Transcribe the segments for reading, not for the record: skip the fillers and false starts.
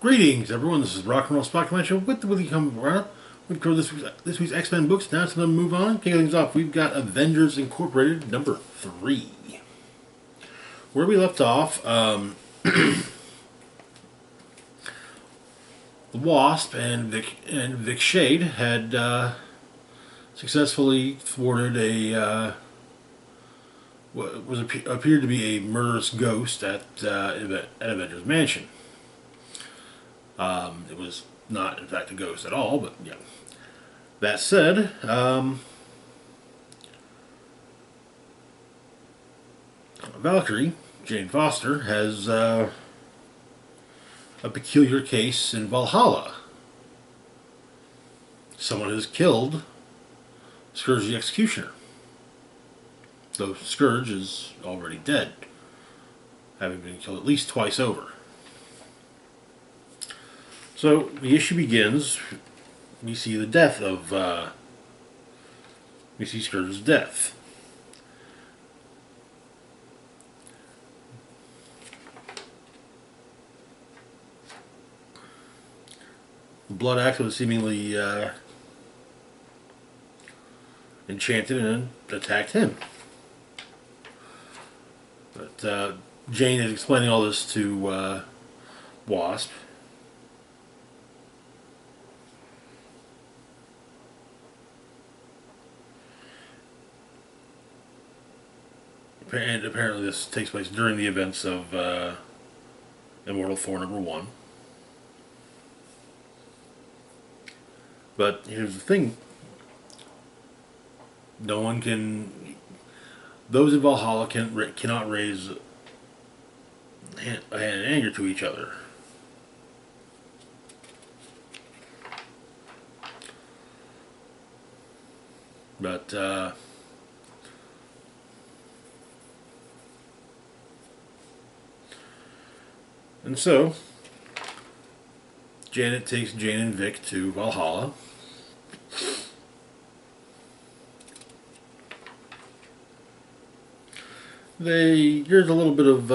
Greetings, everyone. This is Rock and Roll Spot Convention with the Willie Come around. We've covered this week's X-Men books. Now it's time to move on. Kicking things off, we've got Avengers Incorporated number 3. Where we left off, the Wasp and Vic Shade had successfully thwarted what appeared to be a murderous ghost at Avengers Mansion. It was not, in fact, a ghost at all, but yeah. That said, Valkyrie, Jane Foster, has a peculiar case in Valhalla. Someone has killed Scourge the Executioner, though Scourge is already dead, having been killed at least twice over. So the issue begins. We see the death of. We see Scourge's death. The Blood Axe was seemingly enchanted and attacked him. But Jane is explaining all this to Wasp. And apparently this takes place during the events of Immortal Thor #1. But here's the thing. No one can... Those in Valhalla cannot raise a hand of anger to each other. But... And so, Janet takes Jane and Vic to Valhalla. Here's a little bit of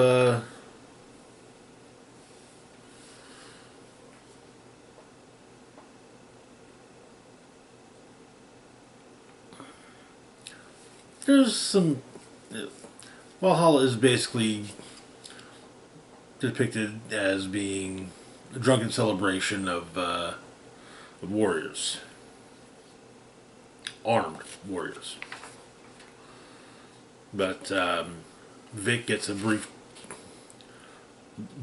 there's some Valhalla is basically depicted as being a drunken celebration of warriors, armed warriors. But Vic gets briefly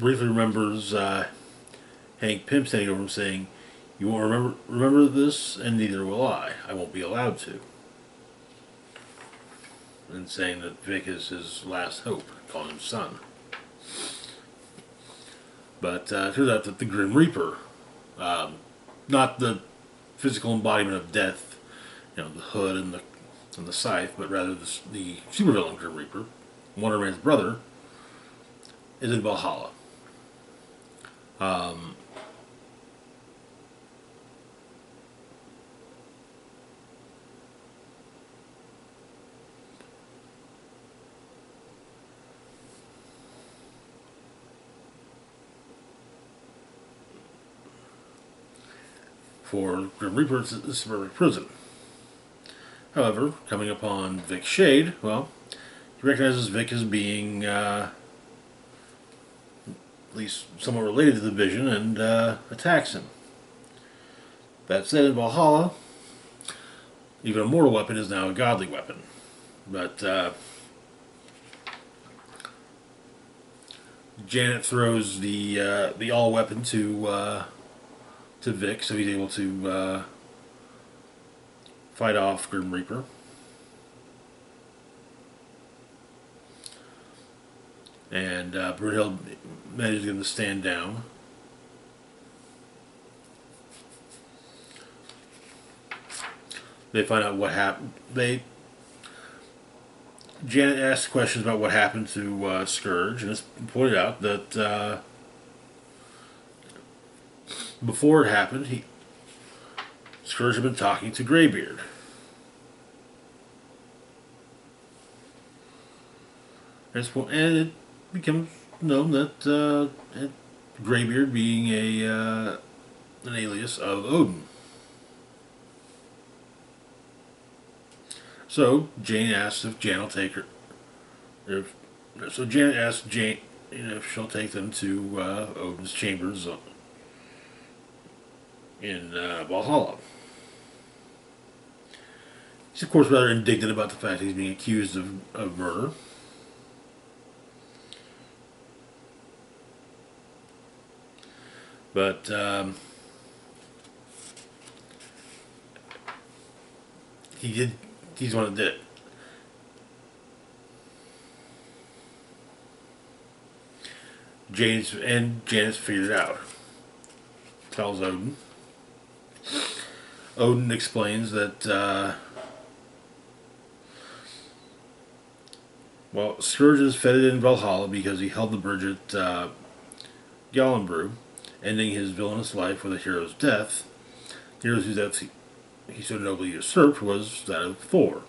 remembers Hank Pym standing over him saying, "You won't remember this, and neither will I. I won't be allowed to." And saying that Vic is his last hope, calling him son. But it turns out that the Grim Reaper, not the physical embodiment of death, the hood and the scythe, but rather the supervillain Grim Reaper, Wonder Man's brother, is in Valhalla. For Grim Reaper, it's a suburban prison. However, coming upon Vic Shade, well, he recognizes Vic as being at least somewhat related to the Vision and attacks him. That said, in Valhalla, even a mortal weapon is now a godly weapon. But Janet throws the all weapon to Vic, so he's able to fight off Grim Reaper. And Brunhild manages to get him to stand down. They find out what happened. Janet asks questions about what happened to Scourge, and it's pointed out that before it happened, Scourge had been talking to Greybeard. And it becomes known that Greybeard being an alias of Odin. So Jane asks if Jan will take her. If, so Janet asks Jane, if she'll take them to Odin's chambers in Valhalla. He's of course rather indignant about the fact that he's being accused of murder. But he's the one that did it. Janet's figured it out. Tells Odin. Odin explains that Scourge is feted in Valhalla because he held the bridge at Gallenbrew, ending his villainous life with a hero's death. The hero's whose death he so nobly usurped was that of Thor.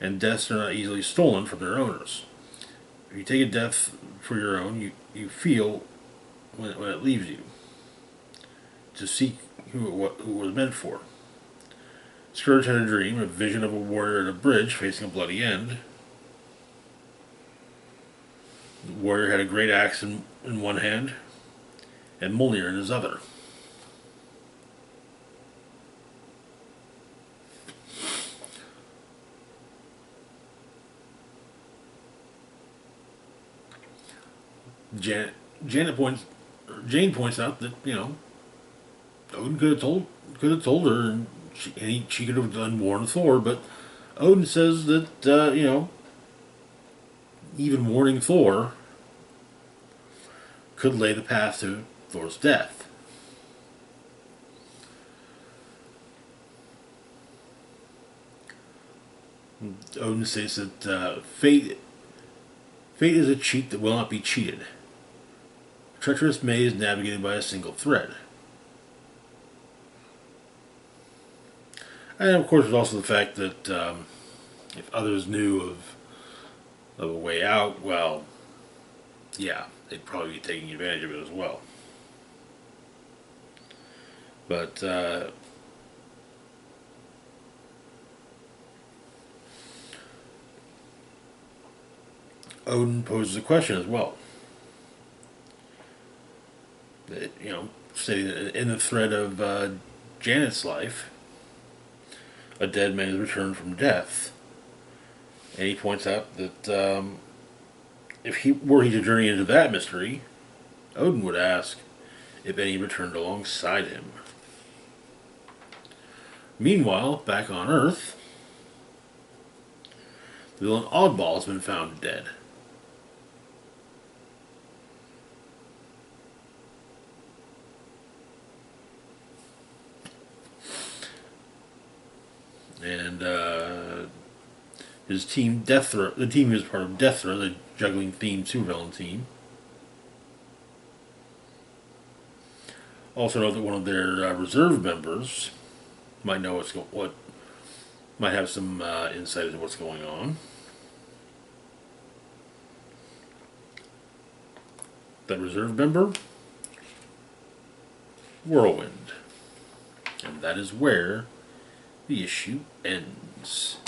And deaths are not easily stolen from their owners. If you take a death for your own, you feel when it leaves you, to seek who it was meant for. Scourge had a dream, a vision of a warrior at a bridge facing a bloody end. The warrior had a great axe in one hand and Mjolnir in his other. Jane points out that Odin could have told her, and she could have done warn Thor, but Odin says that even warning Thor could lay the path to Thor's death. Odin says that fate is a cheat that will not be cheated. A treacherous maze navigated by a single thread. And of course, there's also the fact that if others knew of a way out, well, yeah, they'd probably be taking advantage of it as well. But Odin poses a question as well. Stating that in the thread of Janet's life, a dead man is returned from death. And he points out that if he to journey into that mystery, Odin would ask if any returned alongside him. Meanwhile, back on Earth, the villain Oddball has been found dead. And his team, the team he was part of, Deathra, the juggling theme supervillain team. Also know that one of their reserve members might know might have some insight into what's going on. That reserve member, Whirlwind, and that is where the issue ends.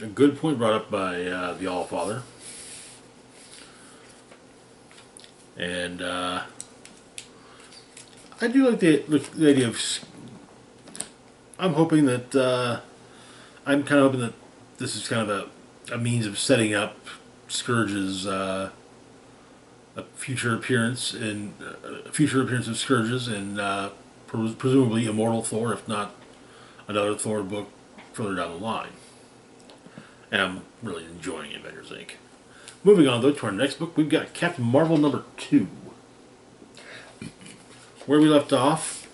A good point brought up by the Allfather. And I do like the idea of. I'm hoping that this is kind of a means of setting up Scourge's a future appearance of Scourge's in presumably Immortal Thor, if not another Thor book further down the line. And I'm really enjoying Avengers Inc. Moving on, though, to our next book, we've got Captain Marvel #2. Where we left off,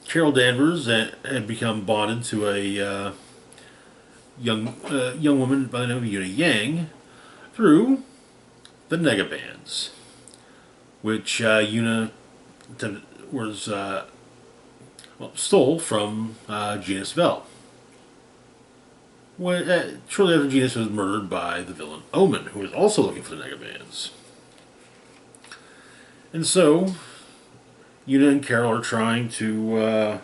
Carol Danvers had become bonded to a young woman by the name of Una Yang through the Negabands, which Una stole from Genus Vell. Shortly after Genus was murdered by the villain Omen, who was also looking for the Negabands. And so, Una and Carol are trying to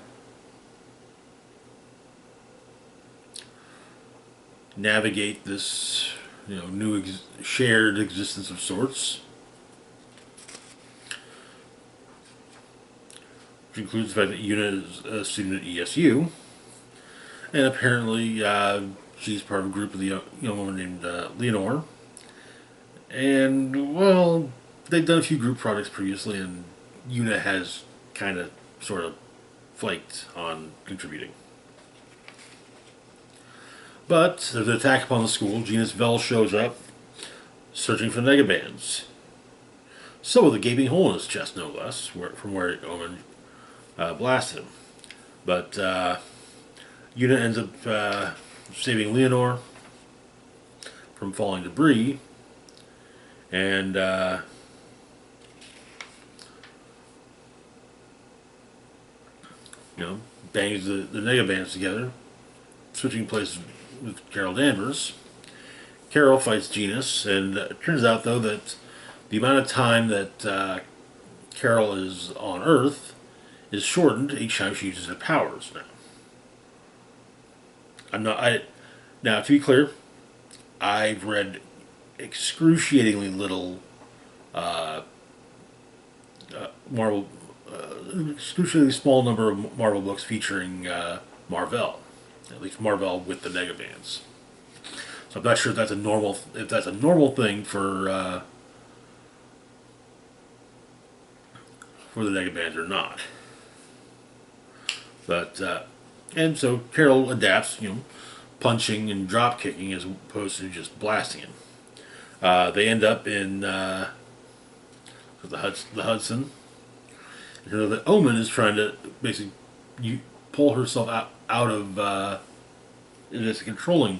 navigate this, new shared existence of sorts, which includes the fact that Una is a student at ESU, and apparently she's part of a group of the young woman named Leonore. And, well, they've done a few group projects previously, and Una has kind of, sort of, flaked on contributing. But there's an attack upon the school. Genus Vell shows up, searching for Negabands. So with a gaping hole in his chest, no less, from where Omen blasted him. But Una ends up saving Leonore from falling debris, and bangs the Negabands together, switching places with Carol Danvers. Carol fights Genus, and it turns out, though, that the amount of time that Carol is on Earth is shortened each time she uses her powers now. Now, to be clear, I've read excruciatingly little Marvel, excruciatingly small number of Marvel books featuring Marvel, at least Marvel with the Negabands. So I'm not sure if that's a normal thing for the Negabands or not. But and so Carol adapts, punching and drop kicking as opposed to just blasting him. They end up in the Hudson. The Omen is trying to basically pull herself out of this controlling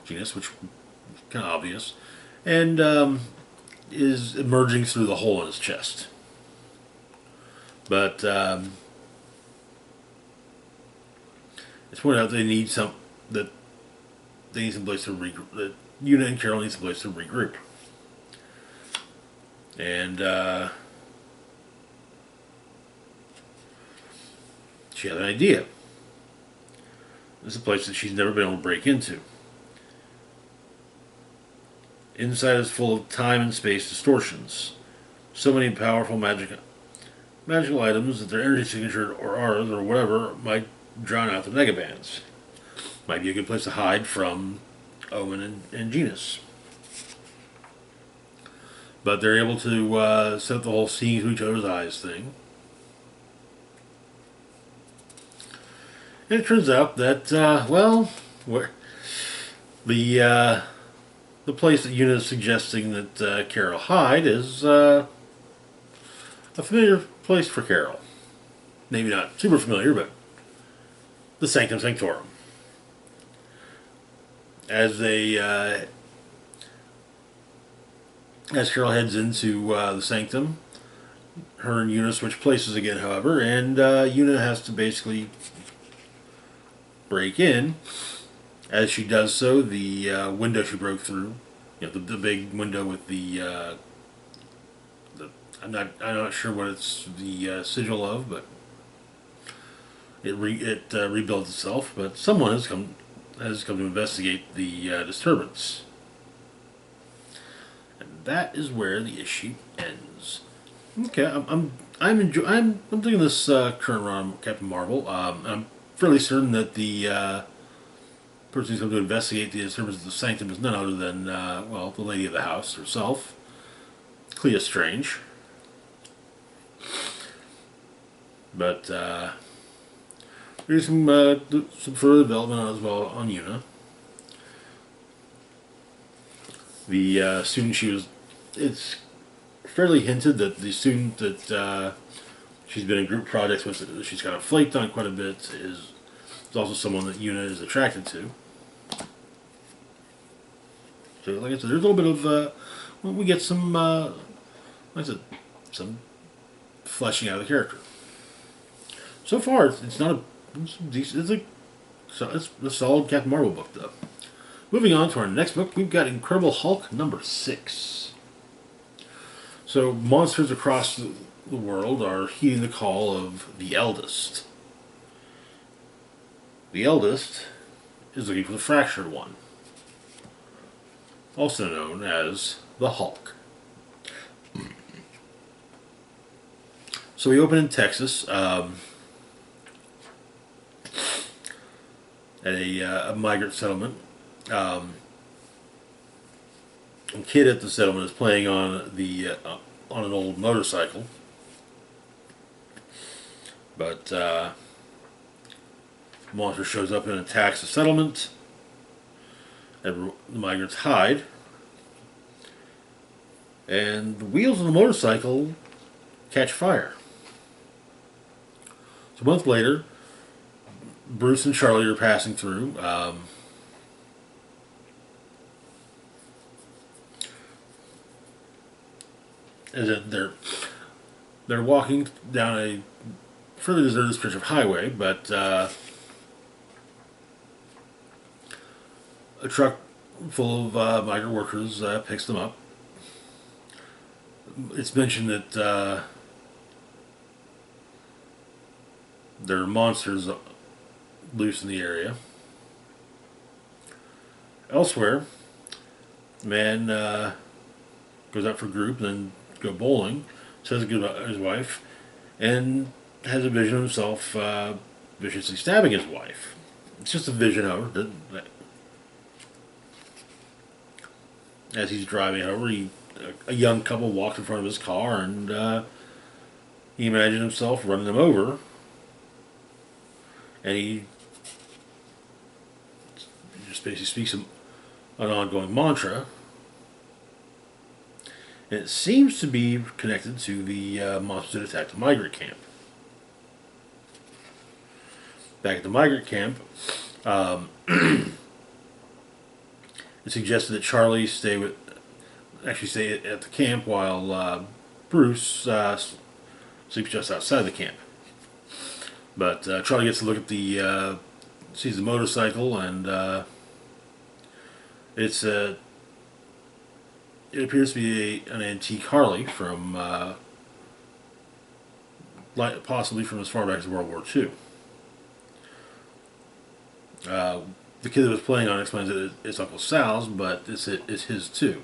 Genus, which is kind of obvious, and is emerging through the hole in his chest. But it's pointed out they need some place to regroup. That Una and Carol need some place to regroup, and she had an idea. This is a place that she's never been able to break into. Inside is full of time and space distortions. So many powerful magical items that their energy signature or auras or whatever might drown out the Negabands. Might be a good place to hide from Omen and Genus. But they're able to set up the whole seeing through each other's eyes thing. And it turns out that, the place that Una is suggesting that Carol hide is a familiar place for Carol. Maybe not super familiar, but the Sanctum Sanctorum. As Carol heads into the Sanctum, her and Una switch places again, however, and Una has to basically break in. As she does so, the window she broke through, the big window with I'm not sure what it's the sigil of, but it rebuilds itself. But someone has come to investigate the disturbance, and that is where the issue ends. Okay, I'm digging this current run of Captain Marvel. I'm fairly certain that the person who's come to investigate the disturbance of the Sanctum is none other than the lady of the house herself, Clea Strange. But there's some further development as well on Una. The student it's fairly hinted that the student that she's been in group projects with, that she's kind of flaked on quite a bit, is also someone that Una is attracted to. So, like I said, there's a little bit of we get some, like I said, some fleshing out of the character. So far, it's not a decent. It's a solid Captain Marvel book, though. Moving on to our next book, we've got Incredible Hulk number 6. So, monsters across the world are heeding the call of the Eldest. The Eldest is looking for the Fractured One, also known as the Hulk. So we open in Texas at a migrant settlement. A kid at the settlement is playing on on an old motorcycle, but a monster shows up and attacks the settlement. And the migrants hide, and the wheels of the motorcycle catch fire. So a month later, Bruce and Charlie are passing through. They're walking down a fairly deserted stretch of highway, but a truck full of migrant workers picks them up. It's mentioned that there are monsters loose in the area. Elsewhere, a man goes out for a group, then go bowling, says goodbye to his wife, and has a vision of himself viciously stabbing his wife. It's just a vision of her. As he's driving over, a young couple walks in front of his car, and he imagined himself running them over. And he just basically speaks an ongoing mantra. And it seems to be connected to the monsters that attacked the migrant camp. Back at the migrant camp, it suggested that Charlie stay at the camp while Bruce sleeps just outside the camp. But Charlie gets to look at sees the motorcycle, and it appears to be an antique Harley from possibly from as far back as World War II. The kid that was playing on it explains that it's Uncle Sal's, but it's his too.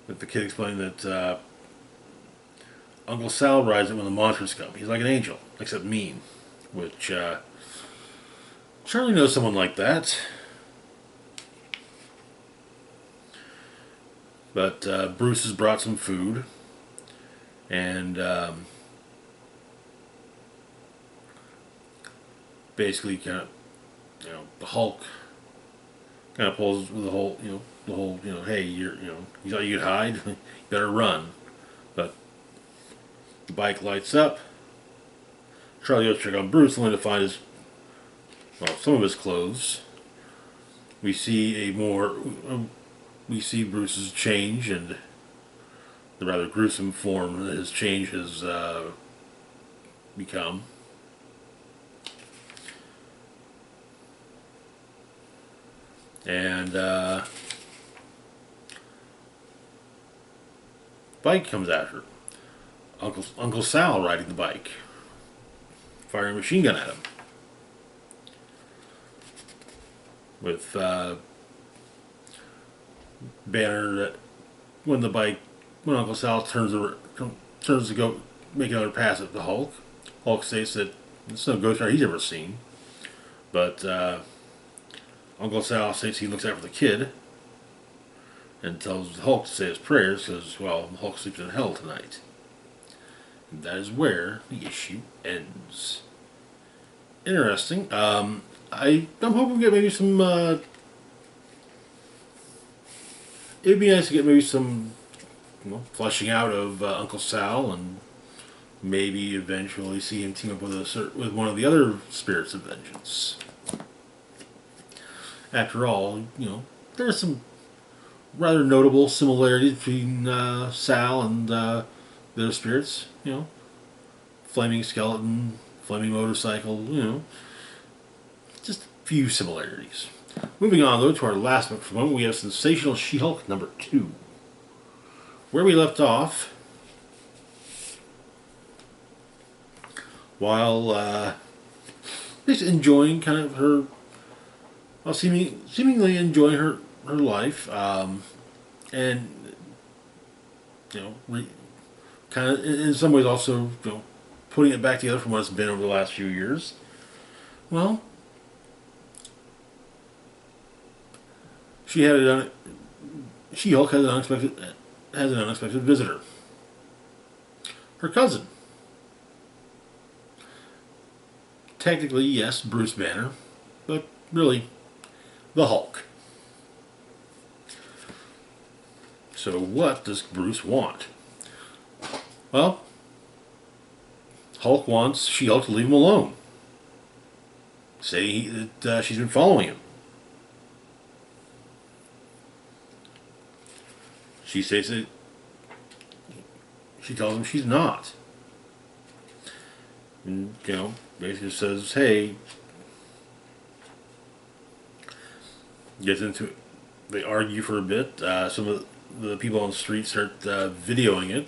But the kid explained that Uncle Sal rides it when the monsters come. He's like an angel, except mean. Which Charlie knows someone like that. But Bruce has brought some food, and basically kind of, the Hulk kind of pulls with the whole, hey, you thought you could hide, you better run. But the bike lights up. Charlie goes to check on Bruce, only to find some of his clothes. We see Bruce's change and the rather gruesome form that his change has become. And bike comes after Uncle Sal riding the bike, firing a machine gun at him. With banner that when Uncle Sal turns to go make another pass at the Hulk states that it's no ghost rider he's ever seen. But Uncle Sal states he looks out for the kid and tells the Hulk to say his prayers because, well, the Hulk sleeps in hell tonight. And that is where the issue ends. Interesting. I'm hoping we get maybe some. It'd be nice to get maybe some, fleshing out of Uncle Sal, and maybe eventually see him team up with one of the other spirits of vengeance. After all, there's some rather notable similarities between Sal and the other spirits. Flaming skeleton, flaming motorcycle. Just a few similarities. Moving on, though, to our last book for the moment, we have Sensational She-Hulk number 2. Where we left off, while just enjoying kind of her, well, seemingly enjoying her life, and you know, kind of in some ways also putting it back together from what it's been over the last few years. Well, She-Hulk has an unexpected visitor. Her cousin. Technically, yes, Bruce Banner, but really, the Hulk. So what does Bruce want? Well, Hulk wants She-Hulk to leave him alone. Say that she's been following him. She says that she tells him she's not. And, basically says, hey, gets into it. They argue for a bit. Some of the people on the street start videoing it.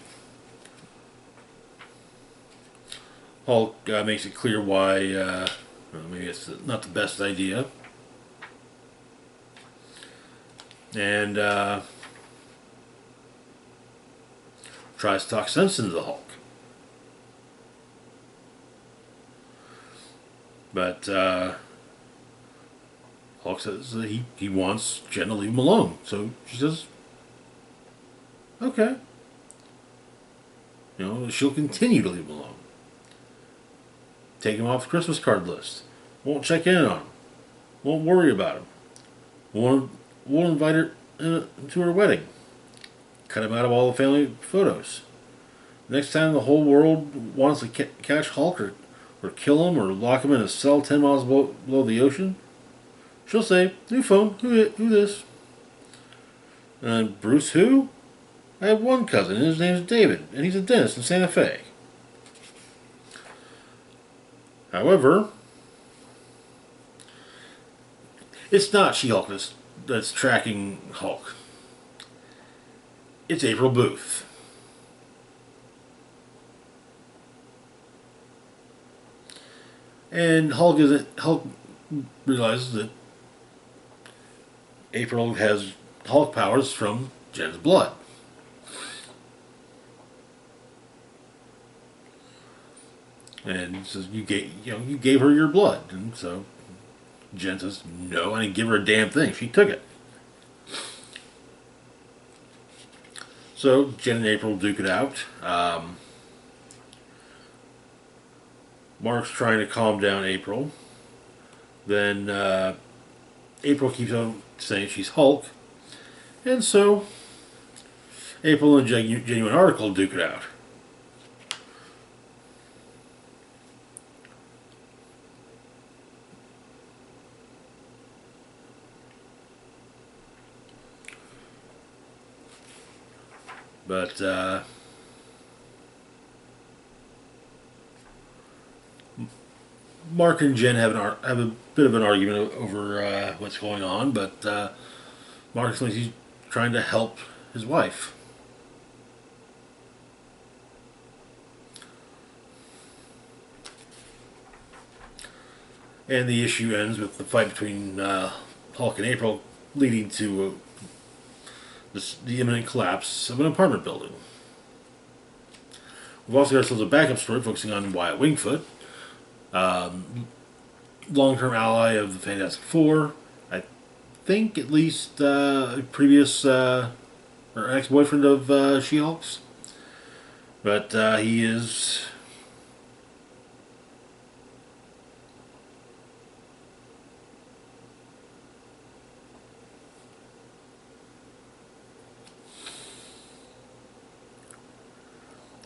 Hulk makes it clear why maybe it's not the best idea. And tries to talk sense into the Hulk. But Hulk says that he wants Jen to leave him alone. So she says, okay. She'll continue to leave him alone. Take him off the Christmas card list. Won't check in on him. Won't worry about him. Won't invite her to her wedding. Cut him out of all the family photos. Next time the whole world wants to catch Hulk or kill him or lock him in a cell 10 miles below the ocean, she'll say, new phone, who this? And Bruce who? I have one cousin, and his name's David, and he's a dentist in Santa Fe. However, it's not She-Hulk that's tracking Hulk. It's April Booth. And Hulk realizes that April has Hulk powers from Jen's blood. And he says, you gave her your blood. And so Jen says, no, I didn't give her a damn thing. She took it. So Jen and April duke it out. Mark's trying to calm down April. Then April keeps on saying she's Hulk. And so April and Genuine Article duke it out. But Mark and Jen have a bit of an argument over what's going on, but Mark thinks he's trying to help his wife. And the issue ends with the fight between Hulk and April, leading to the imminent collapse of an apartment building. We've also got ourselves a backup story focusing on Wyatt Wingfoot, long-term ally of the Fantastic Four. I think at least previous or ex-boyfriend of She-Hulk's. But he is...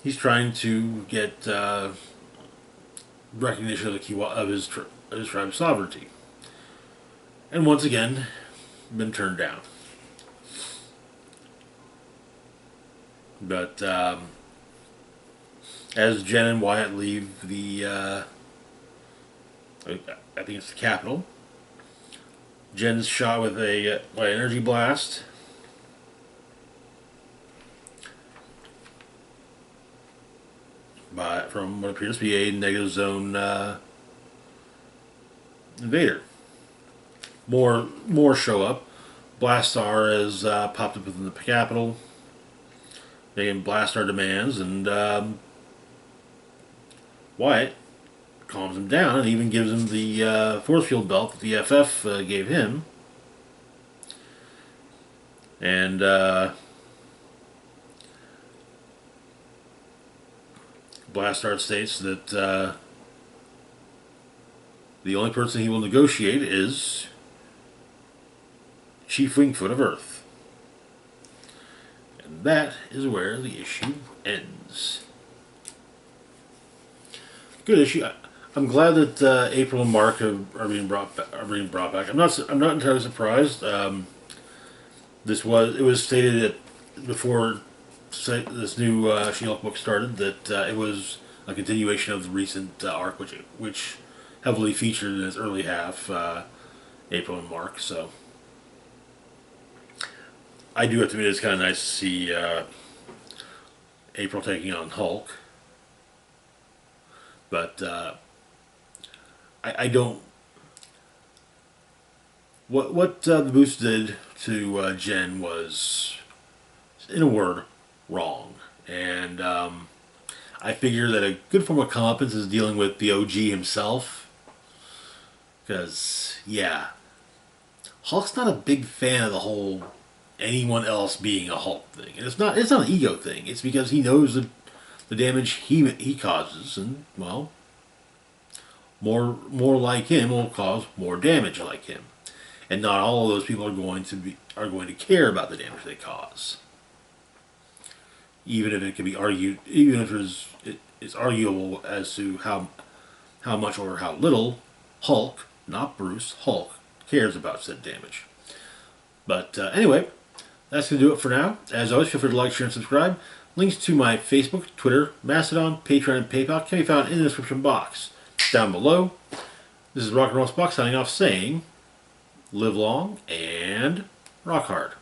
He's trying to get recognition of his tribe's sovereignty, and once again, been turned down. But as Jen and Wyatt leave the, I think it's the Capitol, Jen's shot with a by an energy blast. From what appears to be a negative zone invader. More show up. Blastar has popped up within the capital. They can blast our demands, and Wyatt calms him down and even gives him the force field belt that the FF gave him. And Blastar states that the only person he will negotiate is Chief Wingfoot of Earth. And that is where the issue ends. Good issue. I'm glad that April and Mark are being brought back. I'm not entirely surprised. It was stated that before this new She-Hulk book started that it was a continuation of the recent arc, which heavily featured in its early half April and Mark. So I do have to admit it's kind of nice to see April taking on Hulk, but I don't. What the boost did to Jen was, in a word, wrong. And I figure that a good form of comeuppance is dealing with the OG himself. Because, yeah, Hulk's not a big fan of the whole anyone else being a Hulk thing. And it's not an ego thing. It's because he knows the damage he causes. And, well, more like him will cause more damage like him. And not all of those people are going to care about the damage they cause. Even if it can be argued, even if it's arguable as to how much or how little Hulk, not Bruce, Hulk cares about said damage. But anyway, that's going to do it for now. As always, feel free to like, share, and subscribe. Links to my Facebook, Twitter, Mastodon, Patreon, and PayPal can be found in the description box down below. This is Rock and Roll Spock signing off saying, live long and rock hard.